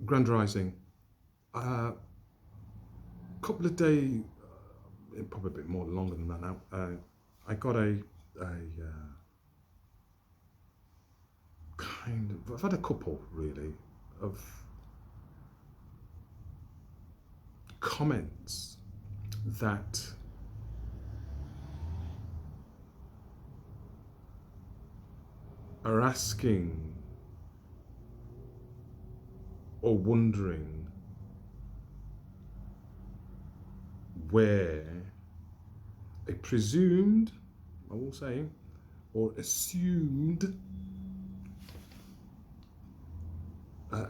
Grand Rising. Couple of days, probably a bit more longer than that now. I got a kind of. I've had a couple really of comments that are asking or wondering where a presumed, I will say, or assumed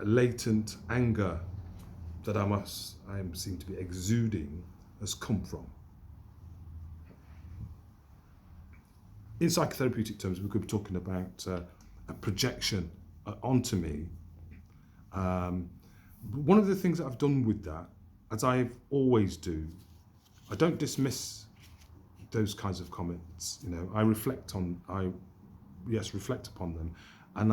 latent anger that I seem to be exuding has come from. In psychotherapeutic terms, we could be talking about a projection onto me. One of the things that I've done with that, as I always do, I don't dismiss those kinds of comments. You know, I reflect upon them, and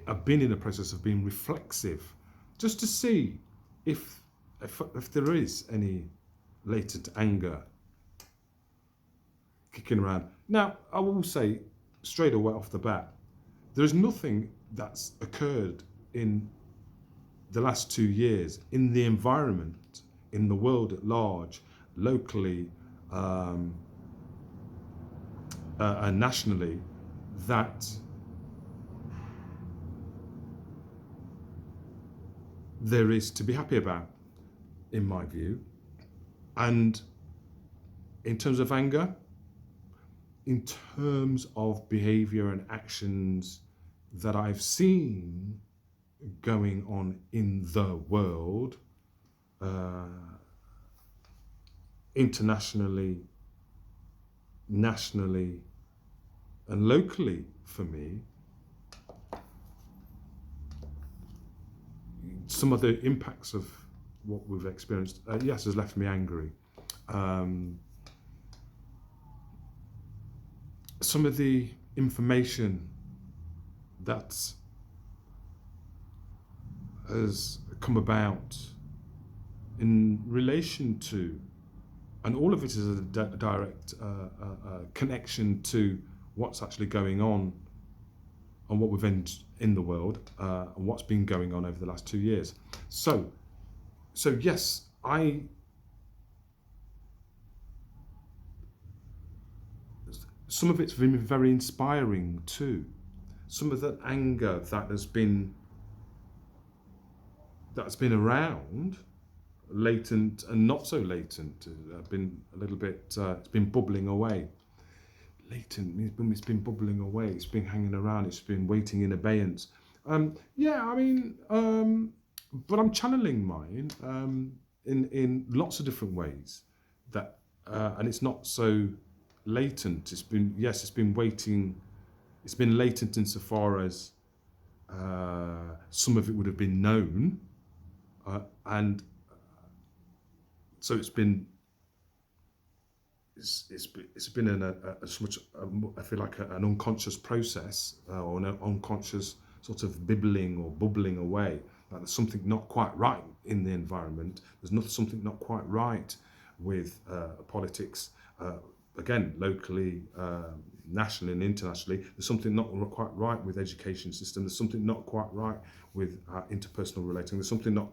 I've been in a process of being reflexive, just to see if there is any latent anger kicking around. Now, I will say straight away off the bat, there is nothing that's occurred in the last 2 years in the environment, in the world at large, locally and nationally, that there is to be happy about, in my view. And in terms of anger, in terms of behavior and actions that I've seen going on in the world, internationally, nationally, and locally for me, some of the impacts of what we've experienced, yes, has left me angry. Some of the information that has come about in relation to, and all of it is a direct connection to what's actually going on and what we've in the world, and what's been going on over the last 2 years. So yes, some of it's been very inspiring too. Some of that anger that's been around, latent and not so latent, been a little bit, it's been bubbling away. Latent, it's been bubbling away, it's been hanging around, it's been waiting in abeyance. But I'm channeling mine in lots of different ways, that and it's not so latent. It's been waiting, it's been latent insofar as some of it would have been known, and so it's been I feel like an unconscious process, or an unconscious sort of bibbling or bubbling away. Like there's something not quite right in the environment. There's something not quite right with politics. Again, locally, nationally and internationally, there's something not quite right with education system. There's something not quite right with interpersonal relating. There's something not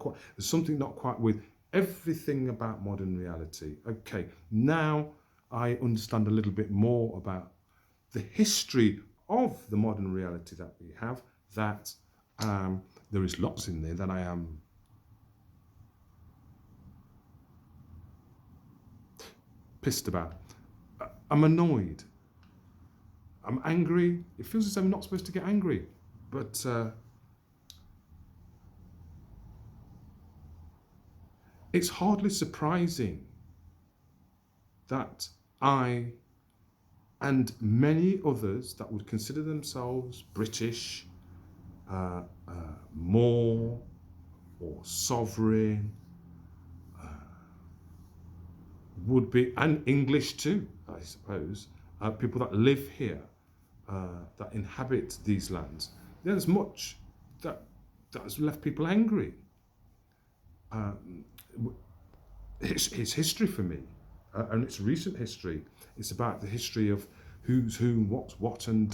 quite with everything about modern reality. Okay, now I understand a little bit more about the history of the modern reality that we have, that there is lots in there that I am pissed about. I'm annoyed. I'm angry. It feels as though I'm not supposed to get angry, but it's hardly surprising that I and many others that would consider themselves British, more or sovereign, would be, and English too, I suppose, people that live here, that inhabit these lands. There's much that that has left people angry. It's history for me, and it's recent history. It's about the history of who's who, what's what, and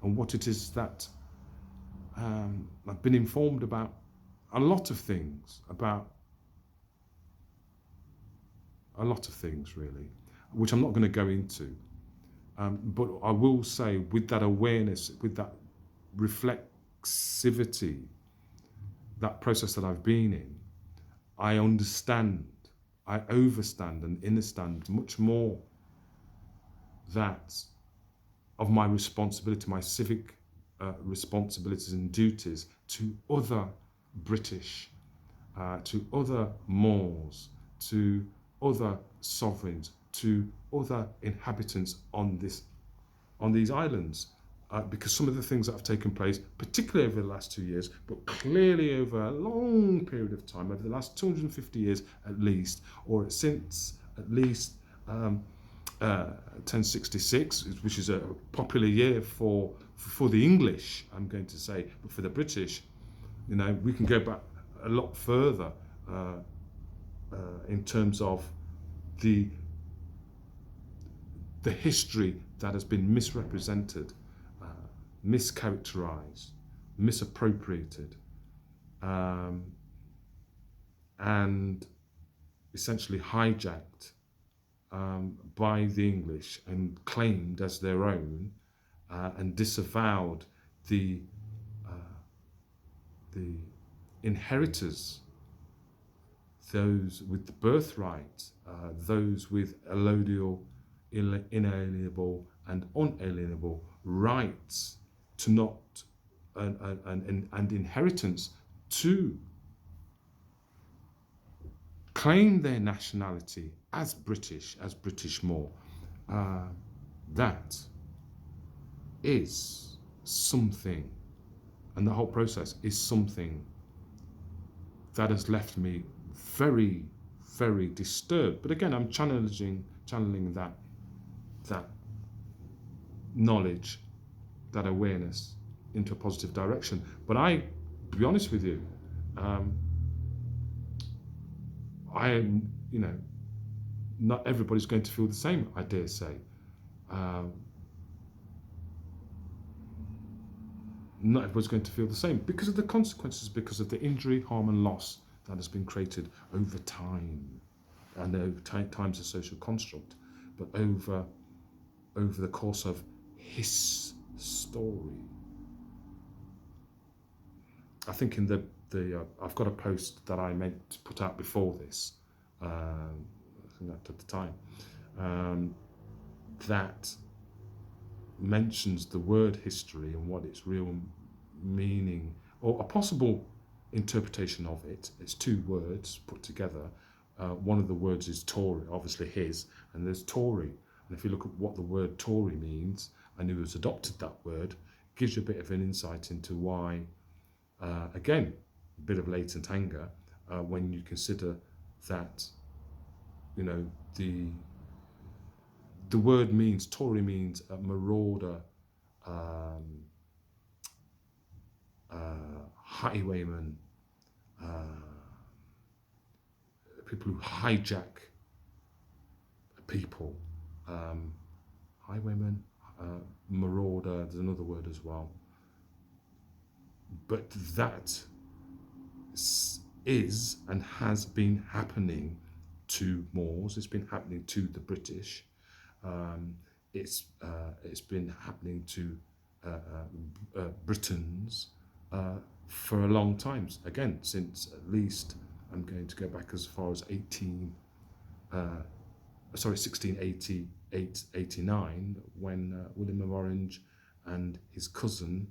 what it is that I've been informed about a lot of things, really, which I'm not going to go into. But I will say, with that awareness, with that reflexivity, that process that I've been in, I understand, I overstand and understand much more that of my responsibility, my civic responsibilities and duties to other British, to other Moors, to other sovereigns, to other inhabitants on these islands. Because some of the things that have taken place, particularly over the last 2 years, but clearly over a long period of time, over the last 250 years at least, or since at least 1066, which is a popular year for the English, I'm going to say, but for the British, we can go back a lot further in terms of the history that has been misrepresented, mischaracterized, misappropriated, and essentially hijacked by the English and claimed as their own, and disavowed the inheritors, those with the birthright, those with allodial, inalienable and unalienable rights to not and inheritance to claim their nationality as British Moor. That is something, and the whole process is something that has left me very, very disturbed. But again, I'm channeling that knowledge, that awareness into a positive direction. But to be honest with you, I am, not everybody's going to feel the same, I dare say. Not everybody's going to feel the same because of the consequences, because of the injury, harm and loss that has been created over time. I know time's a social construct, but over the course of his story. I think in the I've got a post that I meant to put out before this, I think that at the time, that mentions the word history and what its real meaning, or a possible interpretation of it. It's two words put together. One of the words is Tory, obviously his, and there's Tory. And if you look at what the word Tory means, and who has adopted that word, it gives you a bit of an insight into why, again, a bit of latent anger, when you consider that, the word means, Tory means a marauder, highwayman, people who hijack people, highwayman, marauder, there's another word as well. But that is and has been happening to Moors. It's been happening to the British. It's been happening to Britons for a long time. Again, since at least, I'm going to go back as far as 1688, 89, when William of Orange and his cousin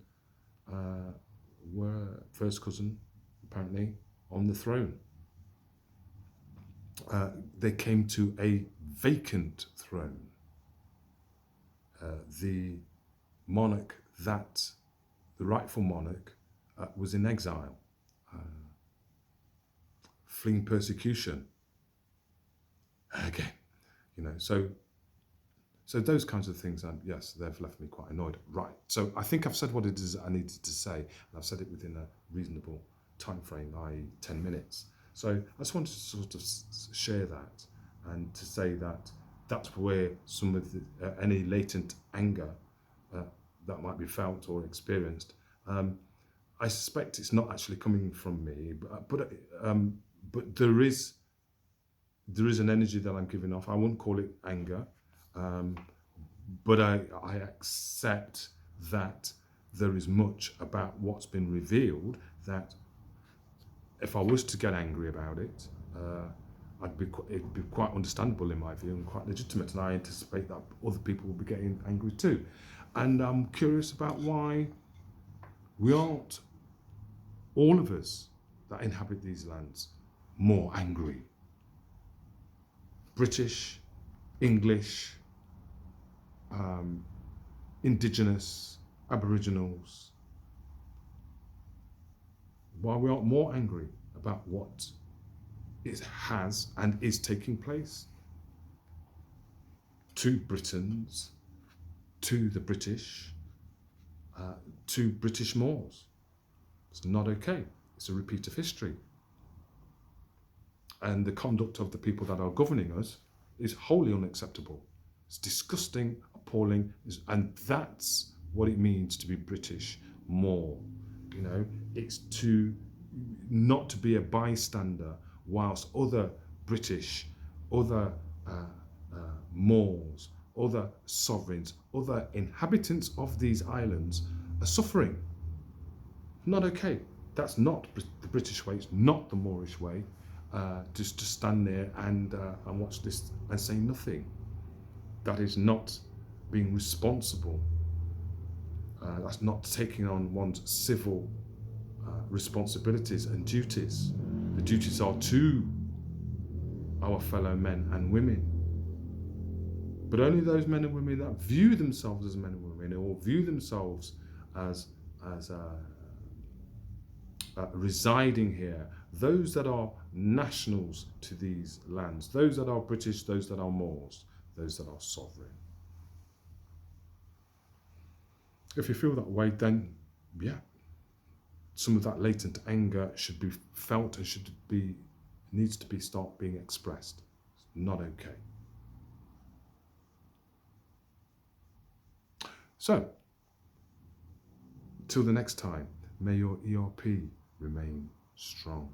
were, first cousin apparently, on the throne. They came to a vacant throne. The rightful monarch, was in exile, fleeing persecution. Again, so So those kinds of things, and yes, they've left me quite annoyed. Right. So I think I've said what it is I needed to say, and I've said it within a reasonable time frame, i.e. 10 minutes. So I just wanted to sort of share that and to say that that's where some of the, any latent anger that might be felt or experienced, I suspect it's not actually coming from me, but there is an energy that I'm giving off. I wouldn't call it anger, but I accept that there is much about what's been revealed that if I was to get angry about it, it'd be quite understandable in my view and quite legitimate, and I anticipate that other people will be getting angry too. And I'm curious about why we aren't, all of us that inhabit these lands, more angry. British, English, Indigenous, Aboriginals, why we aren't more angry about what has and is taking place to Britons, to the British, to British Moors. It's not okay. It's a repeat of history. And the conduct of the people that are governing us is wholly unacceptable. It's disgusting, appalling, and that's what it means to be British Moor. You know, it's to not to be a bystander whilst other British, other Moors, other sovereigns, other inhabitants of these islands are suffering. Not okay. That's not the British way. It's not the Moorish way. Just to stand there and watch this and say nothing. That is not being responsible. That's not taking on one's civil responsibilities and duties. The duties are to our fellow men and women. But only those men and women that view themselves as men and women, or view themselves as residing here, those that are nationals to these lands, those that are British, those that are Moors, those that are sovereign. If you feel that way, then yeah, some of that latent anger should be felt and needs to start being expressed. It's not okay. So, till the next time, may your ERP remain strong.